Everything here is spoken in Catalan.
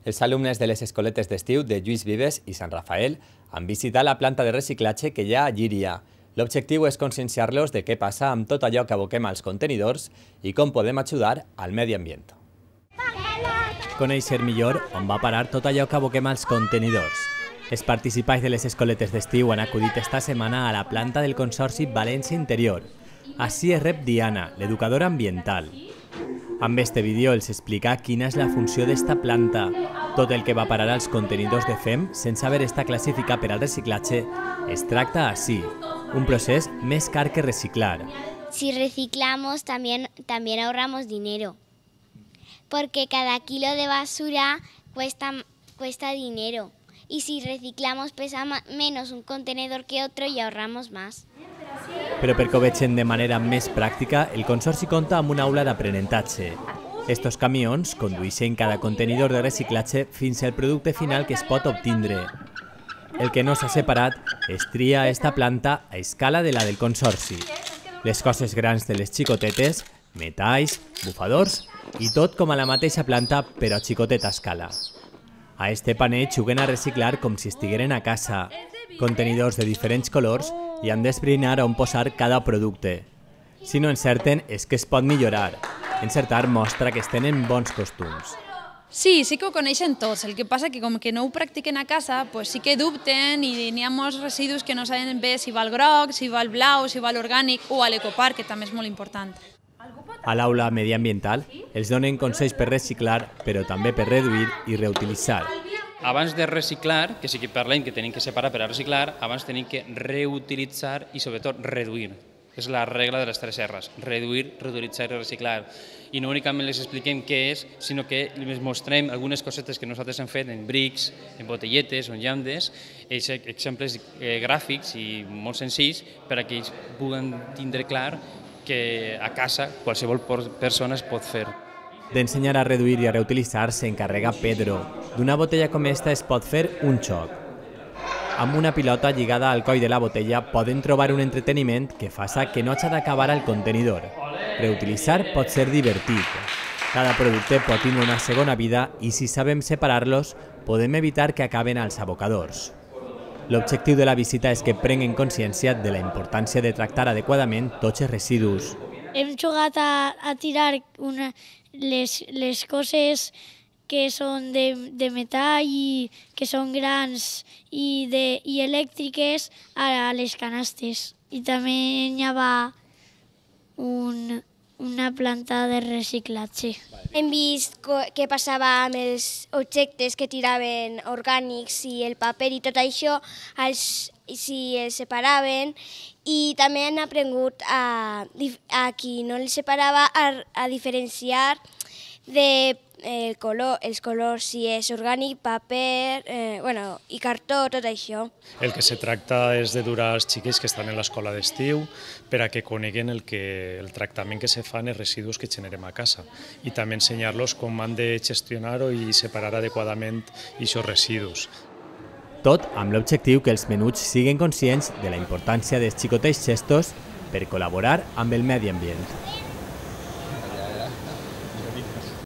Els alumnes de les escoletes d'estiu de Lluís Vives i Sant Rafael han visitat la planta de reciclatge que hi ha a Llíria. L'objectiu és conscienciar-los de què passa amb tot allò que aboquem als contenidors i com podem ajudar al medi ambient. Conèixer millor on va parar tot allò que aboquem als contenidors. Els participants de les escoletes d'estiu han acudit esta setmana a la planta del Consorci València Interior. Així es rep Diana, l'educadora ambiental. Amb este vídeo els explica quina és la funció d'esta planta. Tot el que va parar als contenidors de FEM sense haver estat classificat per al reciclatge es tracta així, un procés més car que reciclar. Si reciclamos también ahorramos dinero, porque cada kilo de basura cuesta dinero. Y si reciclamos pesa menos un contenedor que otro y ahorramos más. Però perquè ho vegin de manera més pràctica, el Consorci compta amb una aula d'aprenentatge. Estos camions condueixen cada contenidor de reciclatge fins al producte final que es pot obtindre. El que no s'ha separat es tria a esta planta a escala de la del Consorci. Les coses grans de les xicotetes, metalls, bufadors i tot com a la mateixa planta però a xicoteta escala. A este panell juguen a reciclar com si estigueren a casa. Contenidors de diferents colors i han d'esbrinar on posar cada producte. Si no encerten és que es pot millorar. Encertar mostra que es tenen bons costums. Sí que ho coneixen tots, el que passa que com que no ho practiquen a casa, pues sí que dubten i n'hi ha molts residus que no saben bé si va el groc, si va el blau, si va l'orgànic o a l'ecoparc, que també és molt important. A l'aula mediambiental els donen consells per reciclar, però també per reduir i reutilitzar. Abans de reciclar, que sí que parlem que tenim que separar per a reciclar, abans tenim que reutilitzar i sobretot reduir. És la regla de les 3 R's, reduir, reutilitzar i reciclar. I no únicament les expliquem què és, sinó que els mostrem algunes cosetes que nosaltres hem fet en brics, en botelletes o en llandes, exemples gràfics i molt senzills per a que ells puguen tindre clar que a casa qualsevol persona es pot fer. D'ensenyar a reduir i a reutilitzar s'encarrega Pedro. D'una botella com esta es pot fer un xoc. Amb una pilota lligada al coll de la botella poden trobar un entreteniment que faça que no hagi d'acabar al contenidor. Reutilitzar pot ser divertit. Cada producte pot tenir una segona vida i si sabem separar-los podem evitar que acaben als abocadors. L'objectiu de la visita és que prenguen consciència de la importància de tractar adequadament tots els residus. Hem jugat a tirar les coses que són de metall i que són grans i elèctriques a les canastes. I també hi havia una planta de reciclatge. Hem vist què passava amb els objectes que tiraven orgànics i el paper i tot això, si els separaven, i també han aprengut a qui no els separava a diferenciar els colors, si és orgànic, paper i cartó, tot això. El que se tracta és de dur als xiquets que estan en l'escola d'estiu per a que coneguen el tractament que se fa en els residus que generem a casa i també ensenyar-los com han de gestionar i separar adequadament aquests residus. Tot amb l'objectiu que els menuts siguin conscients de la importància dels xicotets gestos per col·laborar amb el medi ambient.